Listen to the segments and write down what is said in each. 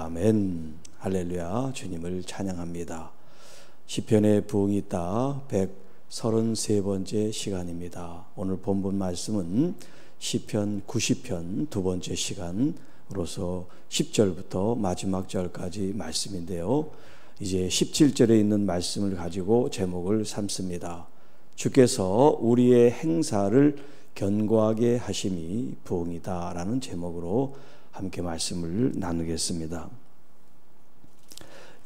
아멘. 할렐루야. 주님을 찬양합니다. 시편의 부흥이 있다 133번째 시간입니다. 오늘 본문 말씀은 시편 90편 두 번째 시간으로서 10절부터 마지막 절까지 말씀인데요. 이제 17절에 있는 말씀을 가지고 제목을 삼습니다. 주께서 우리의 행사를 견고하게 하심이 부흥이다 라는 제목으로 함께 말씀을 나누겠습니다.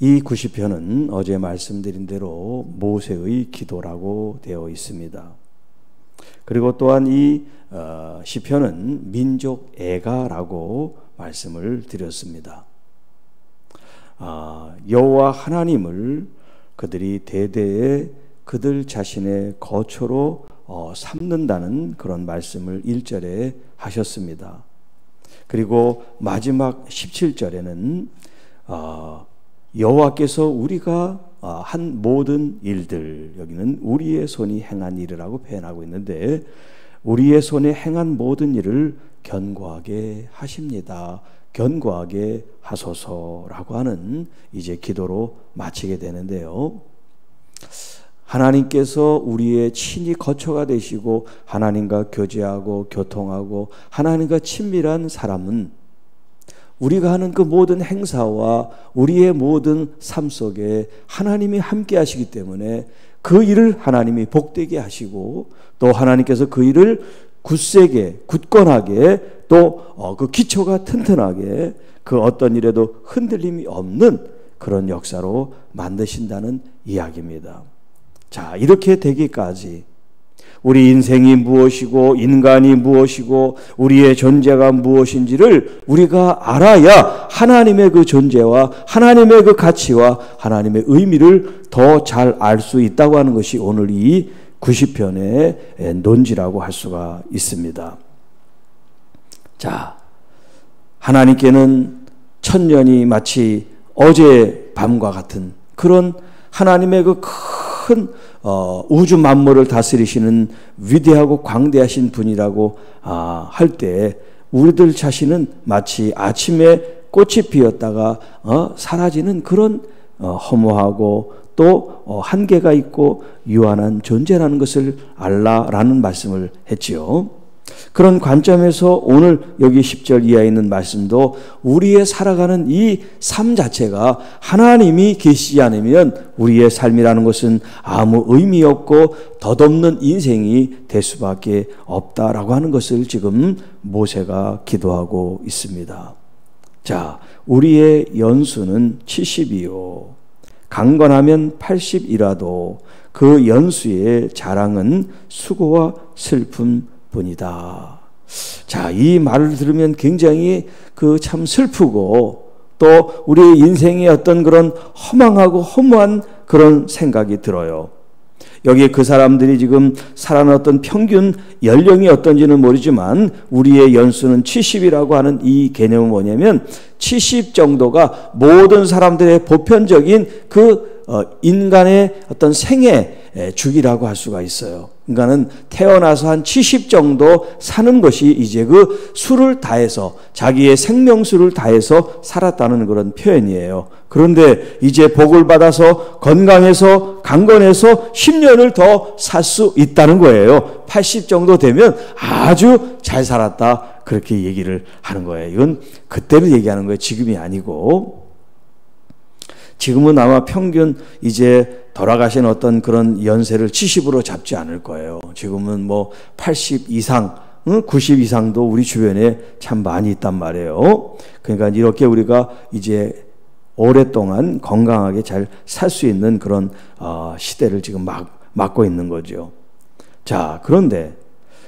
이 90편은 어제 말씀드린 대로 모세의 기도라고 되어 있습니다. 그리고 또한 이 시편은 민족 애가라고 말씀을 드렸습니다. 여호와 하나님을 그들이 대대에 그들 자신의 거처로 삼는다는 그런 말씀을 1절에 하셨습니다. 그리고 마지막 17절에는 여호와께서 우리가 한 모든 일들, 여기는 우리의 손이 행한 일이라고 표현하고 있는데 우리의 손에 행한 모든 일을 견고하게 하십니다. 견고하게 하소서라고 하는 이제 기도로 마치게 되는데요. 하나님께서 우리의 친히 거처가 되시고 하나님과 교제하고 교통하고 하나님과 친밀한 사람은 우리가 하는 그 모든 행사와 우리의 모든 삶 속에 하나님이 함께 하시기 때문에 그 일을 하나님이 복되게 하시고 또 하나님께서 그 일을 굳세게 굳건하게 또 그 기초가 튼튼하게 그 어떤 일에도 흔들림이 없는 그런 역사로 만드신다는 이야기입니다. 자, 이렇게 되기까지 우리 인생이 무엇이고 인간이 무엇이고 우리의 존재가 무엇인지를 우리가 알아야 하나님의 그 존재와 하나님의 그 가치와 하나님의 의미를 더 잘 알 수 있다고 하는 것이 오늘 이 90편의 논지라고 할 수가 있습니다. 자, 하나님께는 천년이 마치 어제 밤과 같은 그런 하나님의 그 큰 우주 만물을 다스리시는 위대하고 광대하신 분이라고 할 때 우리들 자신은 마치 아침에 꽃이 피었다가 사라지는 그런 허무하고 또 한계가 있고 유한한 존재라는 것을 알라라는 말씀을 했지요. 그런 관점에서 오늘 여기 10절 이하에 있는 말씀도 우리의 살아가는 이 삶 자체가 하나님이 계시지 않으면 우리의 삶이라는 것은 아무 의미 없고 덧없는 인생이 될 수밖에 없다라고 하는 것을 지금 모세가 기도하고 있습니다. 자, 우리의 연수는 70이요 강건하면 80이라도 그 연수의 자랑은 수고와 슬픔 뿐이다. 자, 이 말을 들으면 굉장히 그 참 슬프고 또 우리의 인생의 어떤 그런 허망하고 허무한 그런 생각이 들어요. 여기에 그 사람들이 지금 살아는 어떤 평균 연령이 어떤지는 모르지만 우리의 연수는 70이라고 하는 이 개념은 뭐냐면 70 정도가 모든 사람들의 보편적인 그 인간의 어떤 생애 주기라고 할 수가 있어요. 인간은 태어나서 한 70 정도 사는 것이 이제 그 수를 다해서 자기의 생명수를 다해서 살았다는 그런 표현이에요. 그런데 이제 복을 받아서 건강해서 강건해서 10년을 더 살 수 있다는 거예요. 80 정도 되면 아주 잘 살았다 그렇게 얘기를 하는 거예요. 이건 그때를 얘기하는 거예요. 지금이 아니고. 지금은 아마 평균 이제 돌아가신 어떤 그런 연세를 70으로 잡지 않을 거예요. 지금은 뭐 80 이상, 90 이상도 우리 주변에 참 많이 있단 말이에요. 그러니까 이렇게 우리가 이제 오랫동안 건강하게 잘 살 수 있는 그런 시대를 지금 맞고 있는 거죠. 자, 그런데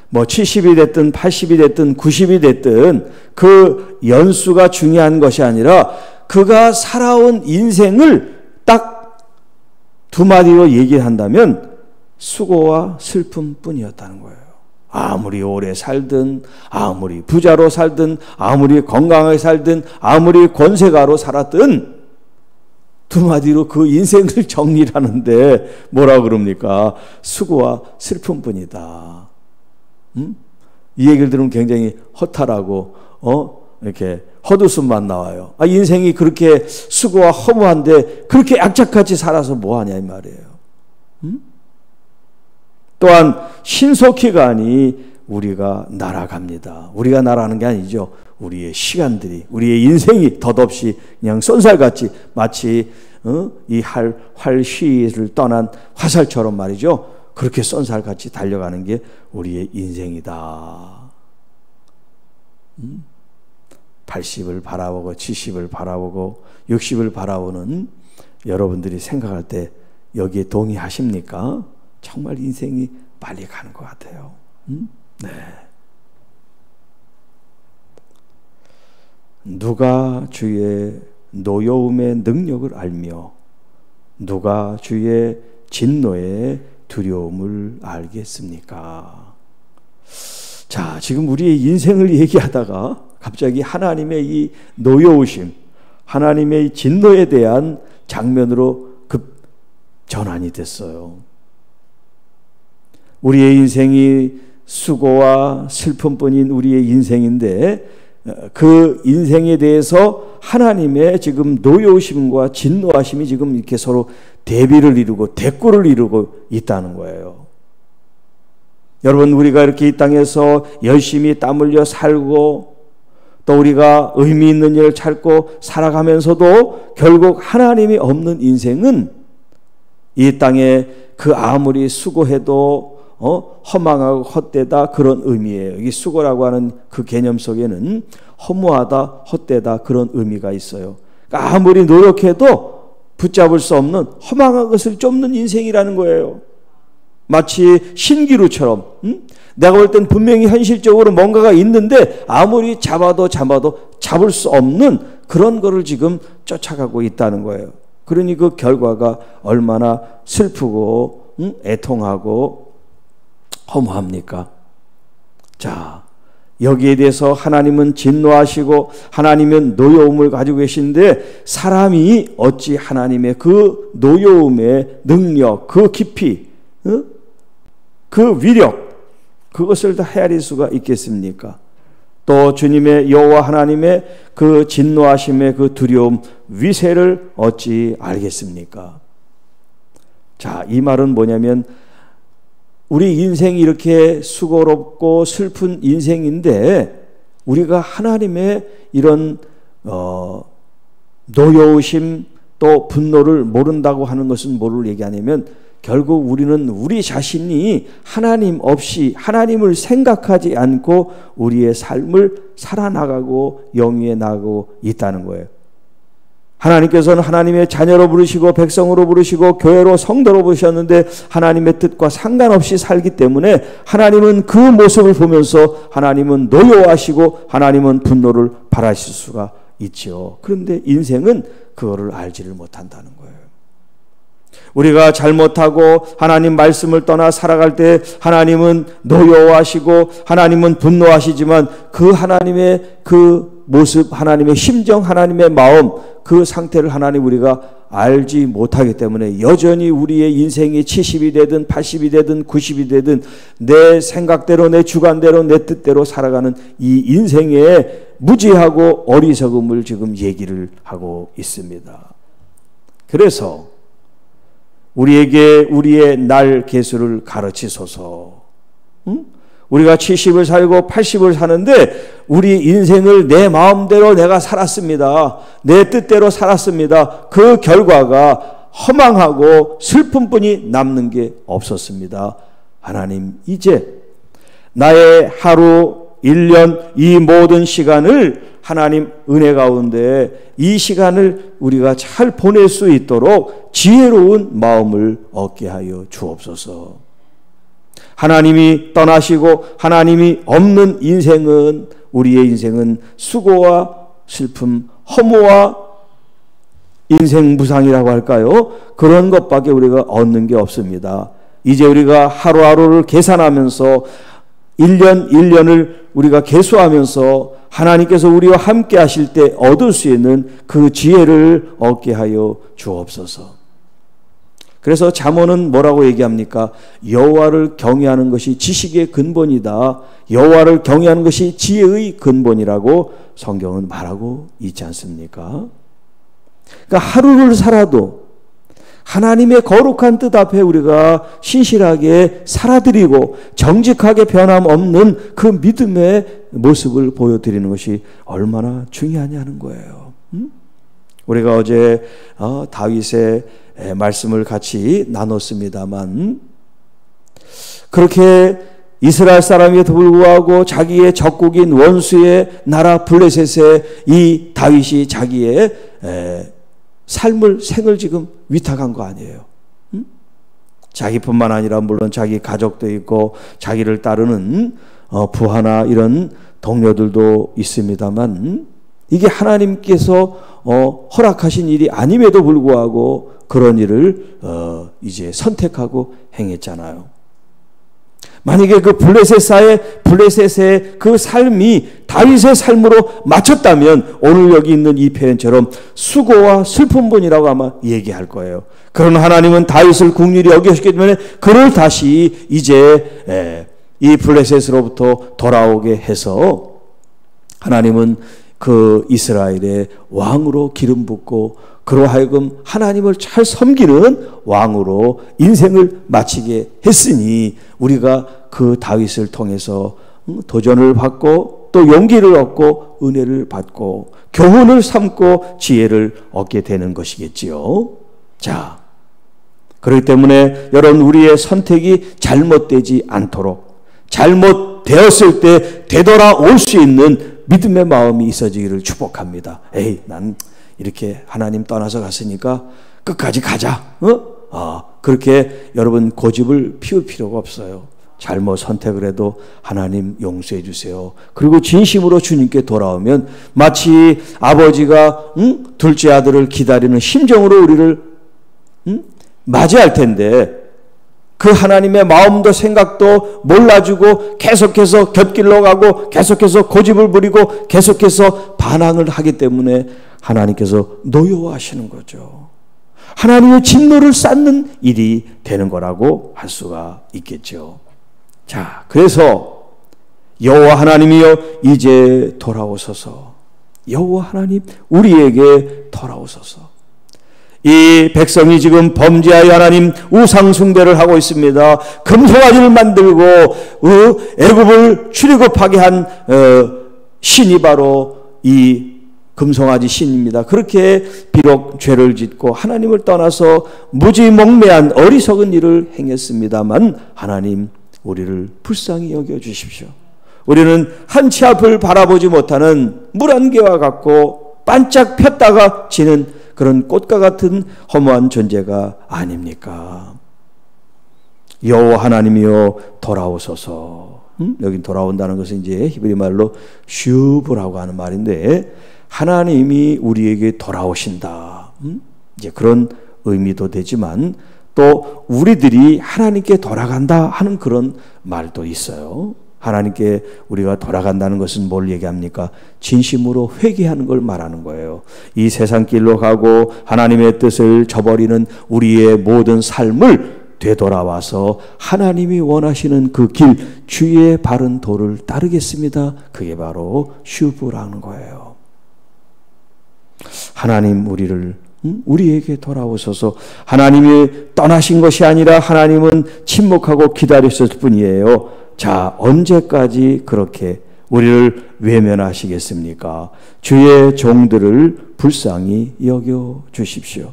뭐 70이 됐든 80이 됐든 90이 됐든 그 연수가 중요한 것이 아니라 그가 살아온 인생을 딱 두 마디로 얘기를 한다면 수고와 슬픔뿐이었다는 거예요. 아무리 오래 살든 아무리 부자로 살든 아무리 건강하게 살든 아무리 권세가로 살았든 두 마디로 그 인생을 정리를 하는데 뭐라 그럽니까? 수고와 슬픔뿐이다. 이 얘기를 들으면 굉장히 허탈하고 이렇게 헛웃음만 나와요. 인생이 그렇게 수고와 허무한데 그렇게 악착같이 살아서 뭐하냐 이 말이에요. 또한 신속히가니 우리가 날아갑니다. 우리가 날아가는 게 아니죠. 우리의 시간들이, 우리의 인생이 덧없이 그냥 쏜살같이 마치 이 활시를 떠난 화살처럼 말이죠. 그렇게 쏜살같이 달려가는 게 우리의 인생이다. 80을 바라보고 70을 바라보고 60을 바라보는 여러분들이 생각할 때 여기에 동의하십니까? 정말 인생이 빨리 가는 것 같아요. 네. 누가 주의 노여움의 능력을 알며 누가 주의 진노의 두려움을 알겠습니까? 자, 지금 우리의 인생을 얘기하다가 갑자기 하나님의 이 노여우심, 하나님의 이 진노에 대한 장면으로 급 전환이 됐어요. 우리의 인생이 수고와 슬픔뿐인 우리의 인생인데 그 인생에 대해서 하나님의 지금 노여우심과 진노하심이 지금 이렇게 서로 대비를 이루고 대꾸를 이루고 있다는 거예요. 여러분, 우리가 이렇게 이 땅에서 열심히 땀 흘려 살고 또 우리가 의미 있는 일을 찾고 살아가면서도 결국 하나님이 없는 인생은 이 땅에 그 아무리 수고해도 허망하고 헛되다 그런 의미예요. 이 수고라고 하는 그 개념 속에는 허무하다, 헛되다 그런 의미가 있어요. 그러니까 아무리 노력해도 붙잡을 수 없는 허망한 것을 쫓는 인생이라는 거예요. 마치 신기루처럼 내가 볼 땐 분명히 현실적으로 뭔가가 있는데 아무리 잡아도 잡을 수 없는 그런 거를 지금 쫓아가고 있다는 거예요. 그러니 그 결과가 얼마나 슬프고 애통하고 허무합니까? 자, 여기에 대해서 하나님은 진노하시고 하나님은 노여움을 가지고 계신데 사람이 어찌 하나님의 그 노여움의 능력, 그 깊이, 그 위력, 그것을 다 헤아릴 수가 있겠습니까? 또 주님의 여호와 하나님의 그 진노하심의 그 두려움, 위세를 어찌 알겠습니까? 자, 이 말은 뭐냐면 우리 인생이 이렇게 수고롭고 슬픈 인생인데 우리가 하나님의 이런 노여우심 또 분노를 모른다고 하는 것은 뭐를 얘기하냐면 결국 우리는 우리 자신이 하나님 없이 하나님을 생각하지 않고 우리의 삶을 살아나가고 영위해 나가고 있다는 거예요. 하나님께서는 하나님의 자녀로 부르시고 백성으로 부르시고 교회로 성도로 부르셨는데 하나님의 뜻과 상관없이 살기 때문에 하나님은 그 모습을 보면서 하나님은 노여워하시고 하나님은 분노를 발하실 수가 있죠. 그런데 인생은 그거를 알지를 못한다는 거예요. 우리가 잘못하고 하나님 말씀을 떠나 살아갈 때 하나님은 노여워하시고 하나님은 분노하시지만 그 하나님의 그 모습, 하나님의 심정, 하나님의 마음, 그 상태를 하나님 우리가 알지 못하기 때문에 여전히 우리의 인생이 70이 되든 80이 되든 90이 되든 내 생각대로 내 주관대로 내 뜻대로 살아가는 이 인생의 무지하고 어리석음을 지금 얘기를 하고 있습니다. 그래서 우리에게 우리의 날 계수를 가르치소서. 우리가 70을 살고 80을 사는데 우리 인생을 내 마음대로 내가 살았습니다. 내 뜻대로 살았습니다. 그 결과가 허망하고 슬픔뿐이 남는 게 없었습니다. 하나님, 이제 나의 하루, 1년, 이 모든 시간을 하나님 은혜 가운데 이 시간을 우리가 잘 보낼 수 있도록 지혜로운 마음을 얻게 하여 주옵소서. 하나님이 떠나시고 하나님이 없는 인생은 우리의 인생은 수고와 슬픔, 허무와 인생 무상이라고 할까요? 그런 것밖에 우리가 얻는 게 없습니다. 이제 우리가 하루하루를 계산하면서 1년 1년을 우리가 계수하면서 하나님께서 우리와 함께 하실 때 얻을 수 있는 그 지혜를 얻게 하여 주옵소서. 그래서 잠언은 뭐라고 얘기합니까? 여호와를 경외하는 것이 지식의 근본이다. 여호와를 경외하는 것이 지혜의 근본이라고 성경은 말하고 있지 않습니까? 그러니까 하루를 살아도 하나님의 거룩한 뜻 앞에 우리가 신실하게 살아드리고 정직하게 변함없는 그 믿음의 모습을 보여드리는 것이 얼마나 중요하냐는 거예요. 우리가 어제 다윗의 말씀을 같이 나눴습니다만, 그렇게 이스라엘 사람에도 불구하고 자기의 적국인 원수의 나라 블레셋에 이 다윗이 자기의 생을 지금 위탁한 거 아니에요. 자기뿐만 아니라 물론 자기 가족도 있고 자기를 따르는 부하나 이런 동료들도 있습니다만, 이게 하나님께서 허락하신 일이 아님에도 불구하고 그런 일을 이제 선택하고 행했잖아요. 만약에 그 블레셋의 그 삶이 다윗의 삶으로 맞췄다면 오늘 여기 있는 이 표현처럼 수고와 슬픔뿐이라고 아마 얘기할 거예요. 그러나 하나님은 다윗을 긍휼히 여기셨기 때문에 그를 다시 이제 이 블레셋으로부터 돌아오게 해서 하나님은 그 이스라엘의 왕으로 기름 붓고 그로 하여금 하나님을 잘 섬기는 왕으로 인생을 마치게 했으니, 우리가 그 다윗을 통해서 도전을 받고 또 용기를 얻고 은혜를 받고 교훈을 삼고 지혜를 얻게 되는 것이겠지요. 자, 그렇기 때문에 여러분, 우리의 선택이 잘못되지 않도록, 잘못되었을 때 되돌아올 수 있는 믿음의 마음이 있어지기를 축복합니다. 난 이렇게 하나님 떠나서 갔으니까 끝까지 가자. 그렇게 여러분 고집을 피울 필요가 없어요. 잘못 선택을 해도 하나님 용서해 주세요. 그리고 진심으로 주님께 돌아오면 마치 아버지가 둘째 아들을 기다리는 심정으로 우리를 맞이할 텐데, 그 하나님의 마음도 생각도 몰라주고 계속해서 곁길로 가고 계속해서 고집을 부리고 계속해서 반항을 하기 때문에 하나님께서 노여워하시는 거죠. 하나님의 진노를 쌓는 일이 되는 거라고 할 수가 있겠죠. 자, 그래서 여호와 하나님이여 이제 돌아오소서. 여호와 하나님, 우리에게 돌아오소서. 이 백성이 지금 범죄하여 하나님 우상 숭배를 하고 있습니다. 금송아지를 만들고 애굽을 출애굽하게 한 신이 바로 이 금송아지 신입니다. 그렇게 비록 죄를 짓고 하나님을 떠나서 무지몽매한 어리석은 일을 행했습니다만, 하나님 우리를 불쌍히 여겨주십시오. 우리는 한치 앞을 바라보지 못하는 물안개와 같고 반짝 폈다가 지는 그런 꽃과 같은 허무한 존재가 아닙니까? 여호와 하나님이여 돌아오소서. 여기 돌아온다는 것은 이제 히브리 말로 슈브라고 하는 말인데, 하나님이 우리에게 돌아오신다. 이제 그런 의미도 되지만 또 우리들이 하나님께 돌아간다 하는 그런 말도 있어요. 하나님께 우리가 돌아간다는 것은 뭘 얘기합니까? 진심으로 회개하는 걸 말하는 거예요. 이 세상 길로 가고 하나님의 뜻을 저버리는 우리의 모든 삶을 되돌아와서 하나님이 원하시는 그 길, 주의 바른 도를 따르겠습니다. 그게 바로 슈브라는 거예요. 하나님 우리에게 돌아오셔서, 하나님이 떠나신 것이 아니라 하나님은 침묵하고 기다렸을 뿐이에요. 자, 언제까지 그렇게 우리를 외면하시겠습니까? 주의 종들을 불쌍히 여겨 주십시오.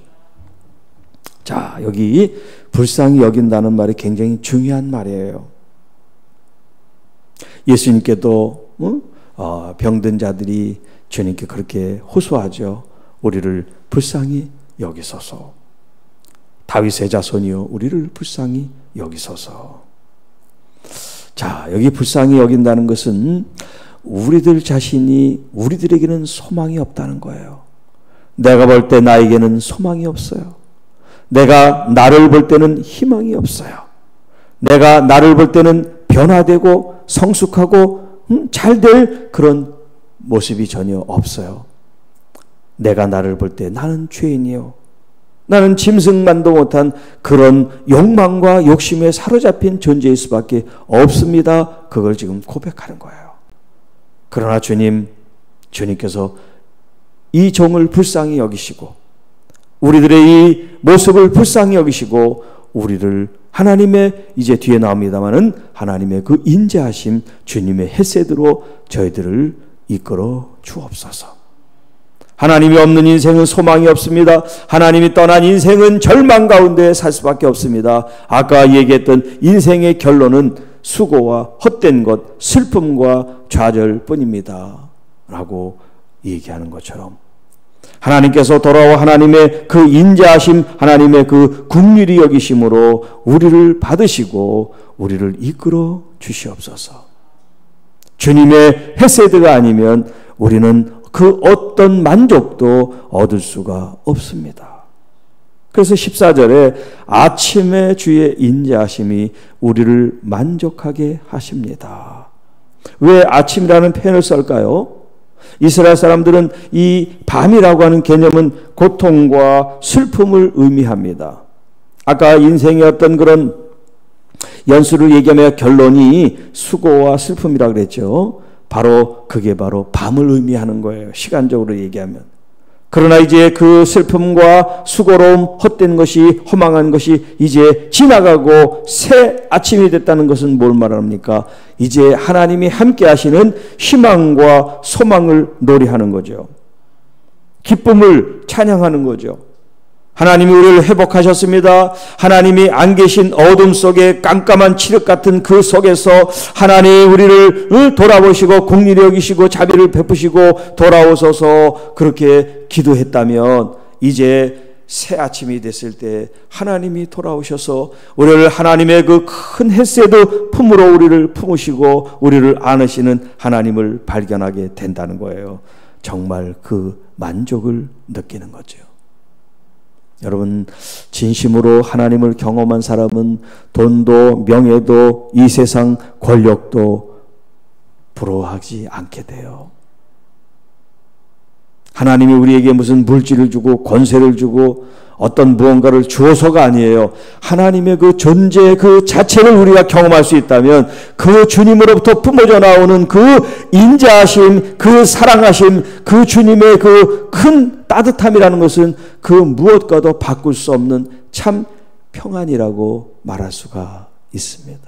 자, 여기 불쌍히 여긴다는 말이 굉장히 중요한 말이에요. 예수님께도 병든 자들이 주님께 그렇게 호소하죠. 우리를 불쌍히 여기소서. 다윗의 자손이여 우리를 불쌍히 여기소서. 자, 여기 불쌍히 여긴다는 것은 우리들 자신이 우리들에게는 소망이 없다는 거예요. 내가 볼 때 나에게는 소망이 없어요. 내가 나를 볼 때는 희망이 없어요. 내가 나를 볼 때는 변화되고 성숙하고 잘 될 그런 모습이 전혀 없어요. 내가 나를 볼 때 나는 죄인이요. 나는 짐승만도 못한 그런 욕망과 욕심에 사로잡힌 존재일 수밖에 없습니다. 그걸 지금 고백하는 거예요. 그러나 주님께서 이 종을 불쌍히 여기시고 우리들의 이 모습을 불쌍히 여기시고 우리를 하나님의, 이제 뒤에 나옵니다마는 하나님의 그 인자하심, 주님의 헤세드로 저희들을 이끌어 주옵소서. 하나님이 없는 인생은 소망이 없습니다. 하나님이 떠난 인생은 절망 가운데 살 수밖에 없습니다. 아까 얘기했던 인생의 결론은 수고와 헛된 것, 슬픔과 좌절뿐입니다. 라고 얘기하는 것처럼 하나님께서 돌아와 하나님의 그 인자하심, 하나님의 그 긍휼히 여기심으로 우리를 받으시고 우리를 이끌어 주시옵소서. 주님의 헤세드가 아니면 우리는 그 어떤 만족도 얻을 수가 없습니다. 그래서 14절에 아침에 주의 인자하심이 우리를 만족하게 하십니다. 왜 아침이라는 표현을 쓸까요? 이스라엘 사람들은 이 밤이라고 하는 개념은 고통과 슬픔을 의미합니다. 아까 인생의 어떤 그런 연수를 얘기하며 결론이 수고와 슬픔이라고 그랬죠. 그게 바로 밤을 의미하는 거예요. 시간적으로 얘기하면. 그러나 이제 그 슬픔과 수고로움, 헛된 것이, 허망한 것이 이제 지나가고 새 아침이 됐다는 것은 뭘 말합니까? 이제 하나님이 함께 하시는 희망과 소망을 노래하는 거죠. 기쁨을 찬양하는 거죠. 하나님이 우리를 회복하셨습니다. 하나님이 안 계신 어둠 속에 깜깜한 칠흑 같은 그 속에서 하나님이 우리를 돌아보시고 긍휼히 여기시고 자비를 베푸시고 돌아오셔서 그렇게 기도했다면 이제 새 아침이 됐을 때 하나님이 돌아오셔서 우리를 하나님의 그 큰 헤세드 품으로 우리를 품으시고 우리를 안으시는 하나님을 발견하게 된다는 거예요. 정말 그 만족을 느끼는 거죠. 여러분, 진심으로 하나님을 경험한 사람은 돈도 명예도 이 세상 권력도 부러워하지 않게 돼요. 하나님이 우리에게 무슨 물질을 주고 권세를 주고 어떤 무언가를 주어서가 아니에요. 하나님의 그 존재 그 자체를 우리가 경험할 수 있다면 그 주님으로부터 뿜어져 나오는 그 인자하심, 그 사랑하심, 그 주님의 그 큰 따뜻함이라는 것은 그 무엇과도 바꿀 수 없는 참 평안이라고 말할 수가 있습니다.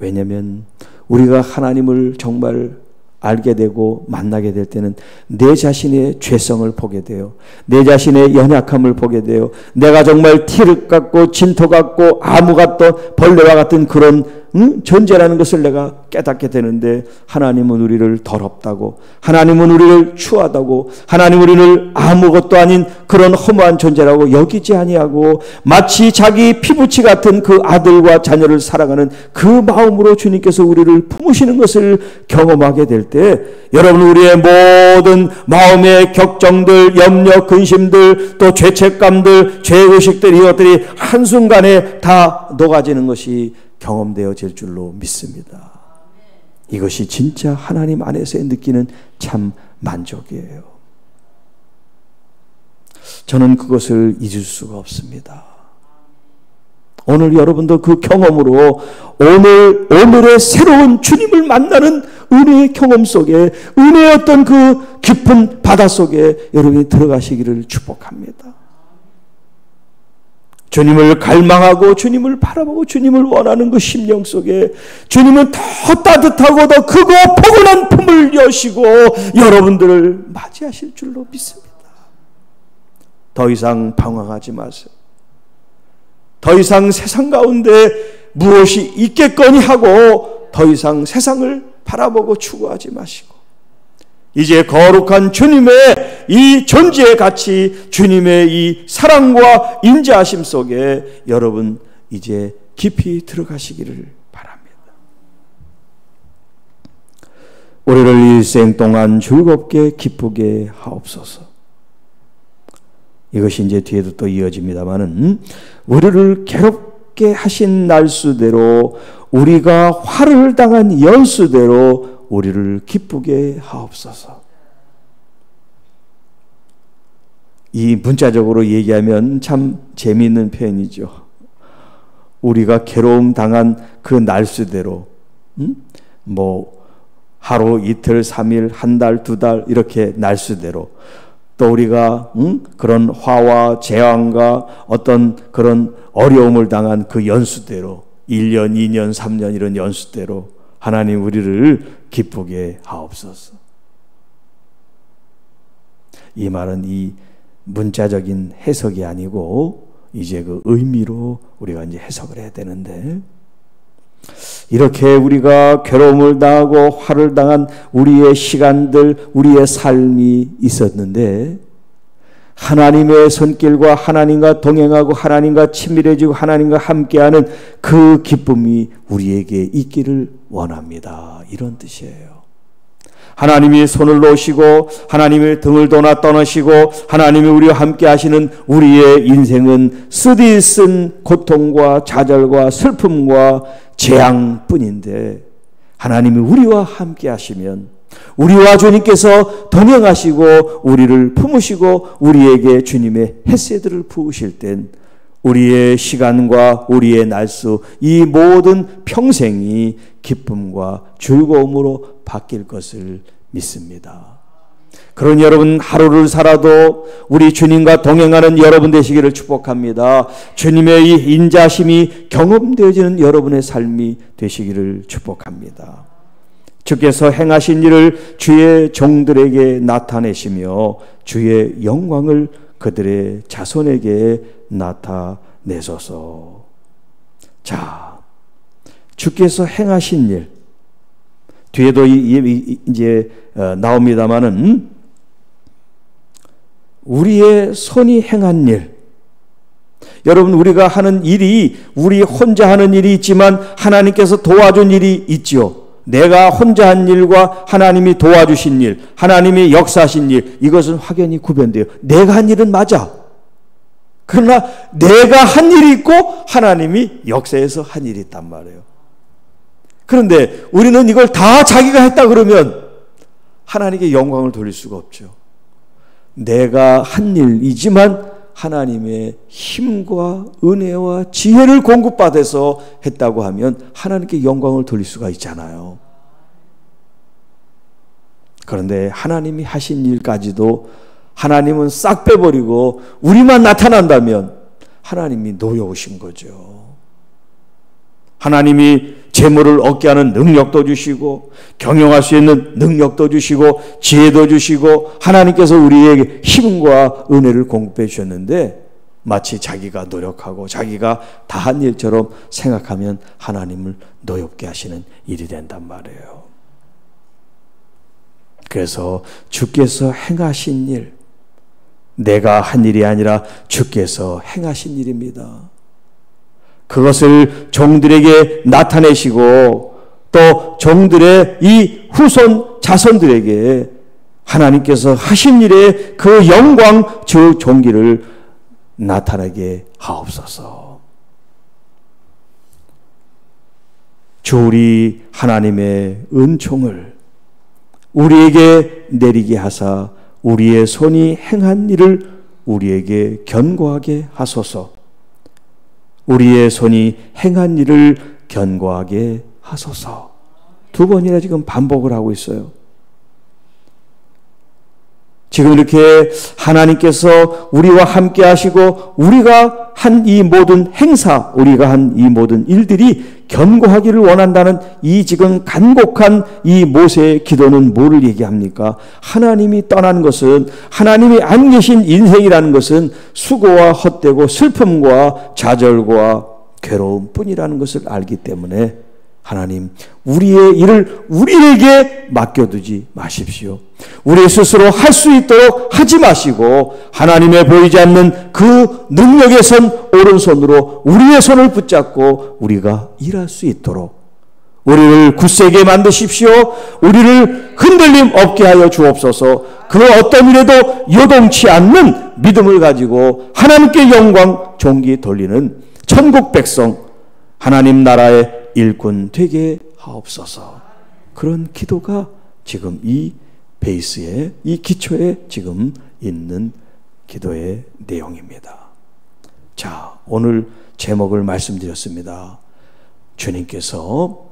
왜냐하면 우리가 하나님을 정말 알게 되고 만나게 될 때는 내 자신의 죄성을 보게 돼요. 내 자신의 연약함을 보게 돼요. 내가 정말 티륵 같고 진토 같고 아무 같던 벌레와 같은 그런 존재라는 것을 내가 깨닫게 되는데 하나님은 우리를 더럽다고, 하나님은 우리를 추하다고, 하나님은 우리를 아무것도 아닌 그런 허무한 존재라고 여기지 아니하고 마치 자기 피부치 같은 그 아들과 자녀를 사랑하는 그 마음으로 주님께서 우리를 품으시는 것을 경험하게 될 때 여러분, 우리의 모든 마음의 격정들, 염려, 근심들, 또 죄책감들, 죄의식들, 이것들이 한순간에 다 녹아지는 것이 경험되어질 줄로 믿습니다. 이것이 진짜 하나님 안에서 느끼는 참 만족이에요. 저는 그것을 잊을 수가 없습니다. 오늘 여러분도 그 경험으로 오늘의 새로운 주님을 만나는 은혜의 경험 속에, 은혜의 어떤 그 깊은 바다 속에 여러분이 들어가시기를 축복합니다. 주님을 갈망하고 주님을 바라보고 주님을 원하는 그 심령 속에 주님은 더 따뜻하고 더 크고 포근한 품을 여시고 여러분들을 맞이하실 줄로 믿습니다. 더 이상 방황하지 마세요. 더 이상 세상 가운데 무엇이 있겠거니 하고 더 이상 세상을 바라보고 추구하지 마시고 이제 거룩한 주님의 이 존재의 가치, 주님의 이 사랑과 인자하심 속에 여러분 이제 깊이 들어가시기를 바랍니다. 우리를 일생 동안 즐겁게 기쁘게 하옵소서. 이것이 이제 뒤에도 또 이어집니다마는 우리를 괴롭게 하신 날수대로 우리가 화를 당한 연수대로 우리를 기쁘게 하옵소서. 이 문자적으로 얘기하면 참 재미있는 표현이죠. 우리가 괴로움 당한 그 날수대로 뭐 하루, 이틀, 3일, 한 달, 2달 이렇게 날수대로 또 우리가 그런 화와 재앙과 어떤 그런 어려움을 당한 그 연수대로 1년, 2년, 3년 이런 연수대로 하나님 우리를 기쁘게 하옵소서. 이 말은 이 문자적인 해석이 아니고 이제 그 의미로 우리가 이제 해석을 해야 되는데, 이렇게 우리가 괴로움을 당하고 화를 당한 우리의 시간들, 우리의 삶이 있었는데 하나님의 손길과 하나님과 동행하고 하나님과 친밀해지고 하나님과 함께하는 그 기쁨이 우리에게 있기를 원합니다. 이런 뜻이에요. 하나님이 손을 놓으시고 하나님의 등을 돌아 떠나시고 하나님이 우리와 함께 하시는 우리의 인생은 쓰디쓴 고통과 좌절과 슬픔과 재앙뿐인데, 하나님이 우리와 함께 하시면 우리와 주님께서 동행하시고 우리를 품으시고 우리에게 주님의 햇새들을 부으실 땐 우리의 시간과 우리의 날수, 이 모든 평생이 기쁨과 즐거움으로 바뀔 것을 믿습니다. 그런 여러분 하루를 살아도 우리 주님과 동행하는 여러분 되시기를 축복합니다. 주님의 이 인자심이 경험되어지는 여러분의 삶이 되시기를 축복합니다. 주께서 행하신 일을 주의 종들에게 나타내시며 주의 영광을 그들의 자손에게 나타내소서. 자, 주께서 행하신 일, 뒤에도 이제 나옵니다마는 우리의 손이 행한 일, 여러분 우리가 하는 일이 우리 혼자 하는 일이 있지만 하나님께서 도와준 일이 있지요. 내가 혼자 한 일과 하나님이 도와주신 일, 하나님이 역사하신 일, 이것은 확연히 구별돼요. 내가 한 일은 맞아. 그러나 내가 한 일이 있고 하나님이 역사에서 한 일이 있단 말이에요. 그런데 우리는 이걸 다 자기가 했다 그러면 하나님께 영광을 돌릴 수가 없죠. 내가 한 일이지만 하나님의 힘과 은혜와 지혜를 공급받아서 했다고 하면 하나님께 영광을 돌릴 수가 있잖아요. 그런데 하나님이 하신 일까지도 하나님은 싹 빼버리고 우리만 나타난다면 하나님이 노여우신 거죠. 하나님이 재물을 얻게 하는 능력도 주시고 경영할 수 있는 능력도 주시고 지혜도 주시고 하나님께서 우리에게 힘과 은혜를 공급해 주셨는데 마치 자기가 노력하고 자기가 다 한 일처럼 생각하면 하나님을 노엽게 하시는 일이 된단 말이에요. 그래서 주께서 행하신 일, 내가 한 일이 아니라 주께서 행하신 일입니다. 그것을 종들에게 나타내시고 또 종들의 이 후손 자손들에게 하나님께서 하신 일의 그 영광, 저 종기를 나타나게 하옵소서. 주 우리 하나님의 은총을 우리에게 내리게 하사 우리의 손이 행한 일을 우리에게 견고하게 하소서. 우리의 손이 행한 일을 견고하게 하소서. 두 번이나 지금 반복을 하고 있어요. 지금 이렇게 하나님께서 우리와 함께 하시고 우리가 한 이 모든 행사, 우리가 한 이 모든 일들이 견고하기를 원한다는 이 지금 간곡한 이 모세의 기도는 뭐를 얘기합니까? 하나님이 떠난 것은, 하나님이 안 계신 인생이라는 것은 수고와 헛되고 슬픔과 좌절과 괴로움뿐이라는 것을 알기 때문에 하나님, 우리의 일을 우리에게 맡겨두지 마십시오. 우리 스스로 할 수 있도록 하지 마시고 하나님의 보이지 않는 그 능력의 손, 오른손으로 우리의 손을 붙잡고 우리가 일할 수 있도록 우리를 굳세게 만드십시오. 우리를 흔들림 없게 하여 주옵소서. 그 어떤 일에도 요동치 않는 믿음을 가지고 하나님께 영광, 존귀 돌리는 천국 백성, 하나님 나라의 일꾼 되게 하옵소서. 그런 기도가 지금 이 베이스에, 이 기초에 지금 있는 기도의 내용입니다. 자, 오늘 제목을 말씀드렸습니다. 주님께서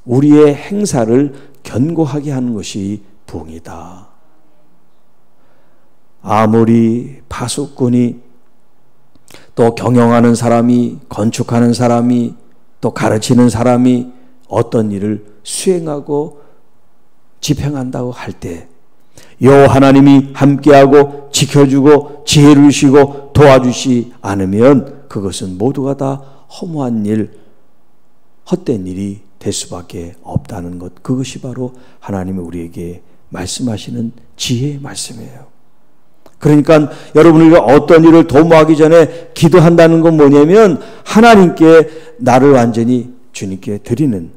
우리의 행사를 견고하게 하는 것이 부흥이다. 아무리 파수꾼이, 또 경영하는 사람이, 건축하는 사람이, 또 가르치는 사람이 어떤 일을 수행하고 집행한다고 할 때 여호와 하나님이 함께하고 지켜주고 지혜를 주시고 도와주시 않으면 그것은 모두가 다 허무한 일, 헛된 일이 될 수밖에 없다는 것, 그것이 바로 하나님이 우리에게 말씀하시는 지혜의 말씀이에요. 그러니까 여러분, 우리가 어떤 일을 도모하기 전에 기도한다는 건 뭐냐면 하나님께 나를 완전히 주님께 드리는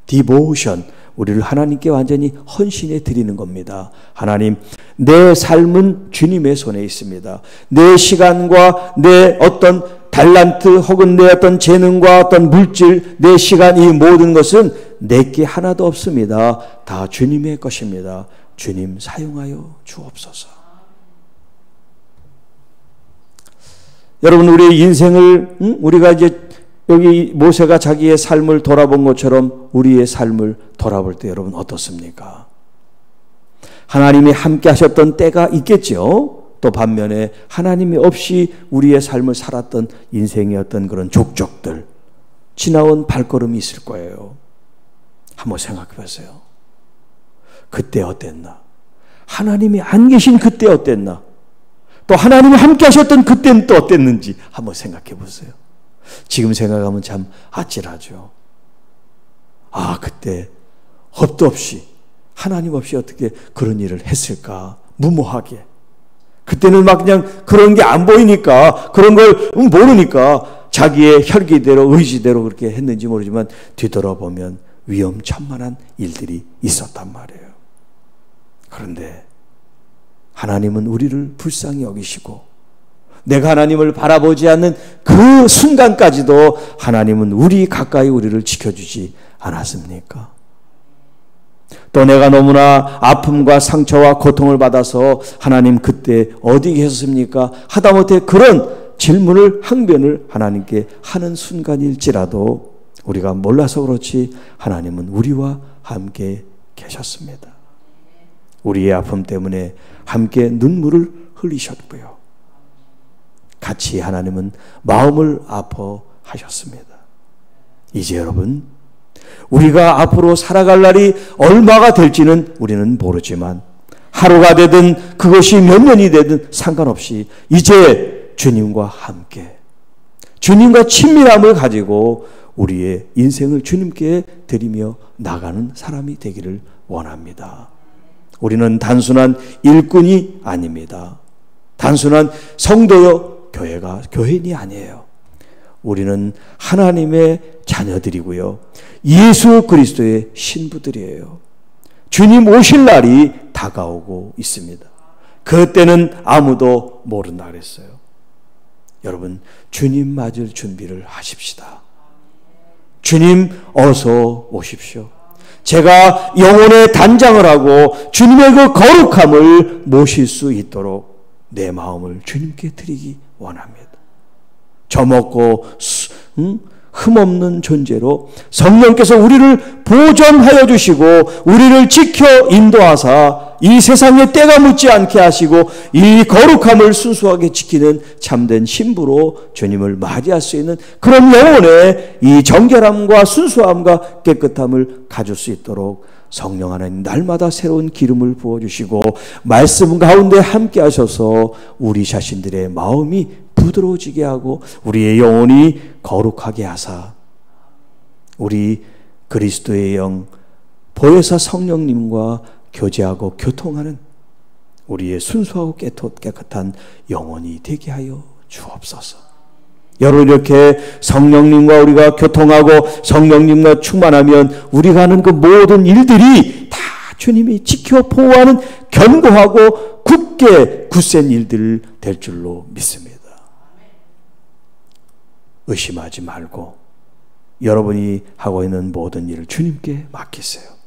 디보션, 우리를 하나님께 완전히 헌신해 드리는 겁니다. 하나님, 내 삶은 주님의 손에 있습니다. 내 시간과 내 어떤 달란트 혹은 내 어떤 재능과 어떤 물질, 내 시간, 이 모든 것은 내게 하나도 없습니다. 다 주님의 것입니다. 주님 사용하여 주옵소서. 여러분, 우리의 인생을 우리가 이제 여기 모세가 자기의 삶을 돌아본 것처럼 우리의 삶을 돌아볼 때 여러분 어떻습니까? 하나님이 함께 하셨던 때가 있겠죠. 또 반면에 하나님이 없이 우리의 삶을 살았던 인생의 어떤 그런 족적들, 지나온 발걸음이 있을 거예요. 한번 생각해 보세요. 그때 어땠나? 하나님이 안 계신 그때 어땠나? 또 하나님이 함께 하셨던 그때는 또 어땠는지 한번 생각해 보세요. 지금 생각하면 참 아찔하죠. 아, 그때 겁도 없이, 하나님 없이 어떻게 그런 일을 했을까? 무모하게. 그때는 막 그냥 그런 게 안 보이니까, 그런 걸 모르니까 자기의 혈기대로, 의지대로 그렇게 했는지 모르지만 뒤돌아보면 위험천만한 일들이 있었단 말이에요. 그런데 하나님은 우리를 불쌍히 여기시고, 내가 하나님을 바라보지 않는 그 순간까지도 하나님은 가까이 우리를 지켜주지 않았습니까? 또 내가 너무나 아픔과 상처와 고통을 받아서 하나님 그때 어디 계셨습니까? 하다못해 그런 질문을, 항변을 하나님께 하는 순간일지라도 우리가 몰라서 그렇지 하나님은 우리와 함께 계셨습니다. 우리의 아픔 때문에 함께 눈물을 흘리셨고요. 같이 하나님은 마음을 아파하셨습니다. 이제 여러분, 우리가 앞으로 살아갈 날이 얼마가 될지는 우리는 모르지만 하루가 되든 그것이 몇 년이 되든 상관없이 이제 주님과 함께, 주님과 친밀함을 가지고 우리의 인생을 주님께 드리며 나가는 사람이 되기를 원합니다. 우리는 단순한 일꾼이 아닙니다. 단순한 성도요, 교인이 아니에요. 우리는 하나님의 자녀들이고요, 예수 그리스도의 신부들이에요. 주님 오실 날이 다가오고 있습니다. 그때는 아무도 모른다 그랬어요. 여러분, 주님 맞을 준비를 하십시다. 주님 어서 오십시오. 제가 영혼의 단장을 하고 주님의 그 거룩함을 모실 수 있도록 내 마음을 주님께 드리기 원합니다. 저먹고 흠없는 존재로 성령께서 우리를 보존하여 주시고 우리를 지켜 인도하사 이 세상에 때가 묻지 않게 하시고 이 거룩함을 순수하게 지키는 참된 신부로 주님을 맞이할 수 있는 그런 영혼의 이 정결함과 순수함과 깨끗함을 가질 수 있도록 성령 하나님 날마다 새로운 기름을 부어주시고 말씀 가운데 함께 하셔서 우리 자신들의 마음이 부드러워지게 하고 우리의 영혼이 거룩하게 하사 우리 그리스도의 영 보혜사 성령님과 교제하고 교통하는 우리의 순수하고 깨끗한 영혼이 되게 하여 주옵소서. 여러분, 이렇게 성령님과 우리가 교통하고 성령님과 충만하면 우리가 하는 그 모든 일들이 다 주님이 지켜 보호하는 견고하고 굳게 굳센 일들 될 줄로 믿습니다. 의심하지 말고 여러분이 하고 있는 모든 일을 주님께 맡기세요.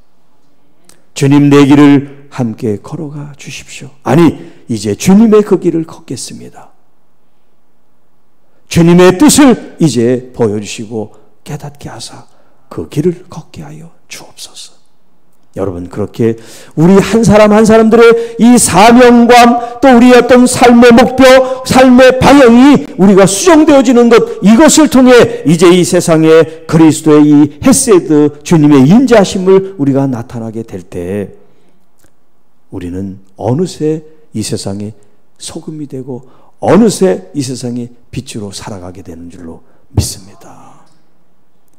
주님, 내 길을 함께 걸어가 주십시오. 아니, 이제 주님의 그 길을 걷겠습니다. 주님의 뜻을 이제 보여주시고 깨닫게 하사 그 길을 걷게 하여 주옵소서. 여러분, 그렇게 우리 한 사람 한 사람들의 이 사명감, 또 우리의 어떤 삶의 목표, 삶의 방향이 우리가 수정되어지는 것, 이것을 통해 이제 이 세상에 그리스도의 이 헤세드, 주님의 인자하심을 우리가 나타나게 될 때 우리는 어느새 이 세상에 소금이 되고 어느새 이 세상에 빛으로 살아가게 되는 줄로 믿습니다.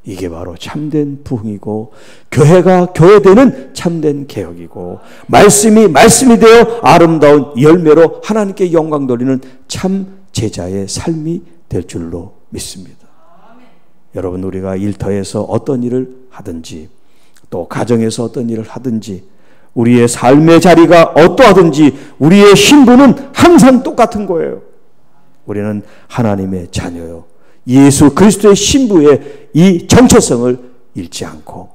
이게 바로 참된 부흥이고, 교회가 교회되는 참된 개혁이고, 말씀이 말씀이 되어 아름다운 열매로 하나님께 영광 돌리는 참 제자의 삶이 될 줄로 믿습니다. 여러분, 우리가 일터에서 어떤 일을 하든지, 또 가정에서 어떤 일을 하든지, 우리의 삶의 자리가 어떠하든지 우리의 신분은 항상 똑같은 거예요. 우리는 하나님의 자녀요, 예수 그리스도의 신부의 이 정체성을 잃지 않고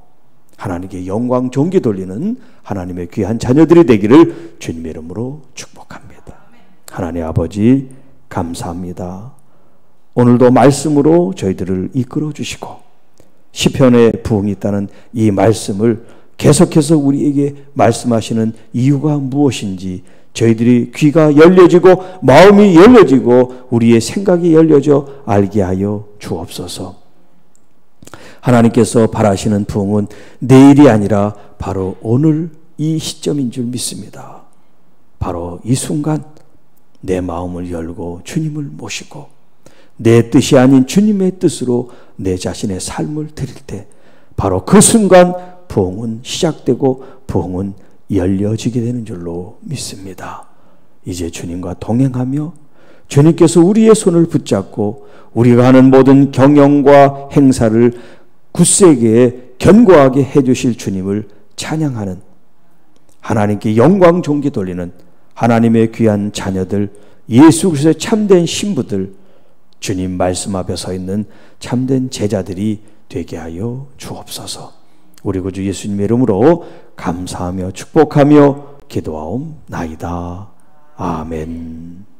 하나님께 영광 존귀 돌리는 하나님의 귀한 자녀들이 되기를 주님의 이름으로 축복합니다. 하나님 아버지, 감사합니다. 오늘도 말씀으로 저희들을 이끌어 주시고 시편에 부흥이 있다는 이 말씀을 계속해서 우리에게 말씀하시는 이유가 무엇인지 저희들이 귀가 열려지고 마음이 열려지고 우리의 생각이 열려져 알게 하여 주옵소서. 하나님께서 바라시는 부흥은 내일이 아니라 바로 오늘 이 시점인 줄 믿습니다. 바로 이 순간 내 마음을 열고 주님을 모시고 내 뜻이 아닌 주님의 뜻으로 내 자신의 삶을 드릴 때 바로 그 순간 부흥은 시작되고 부흥은 열려지게 되는 줄로 믿습니다. 이제 주님과 동행하며 주님께서 우리의 손을 붙잡고 우리가 하는 모든 경영과 행사를 굳세게 견고하게 해주실 주님을 찬양하는, 하나님께 영광 존귀 돌리는 하나님의 귀한 자녀들, 예수 그리스도의 참된 신부들, 주님 말씀 앞에 서 있는 참된 제자들이 되게 하여 주옵소서. 우리 구주 예수님의 이름으로 감사하며 축복하며 기도하옵나이다. 아멘.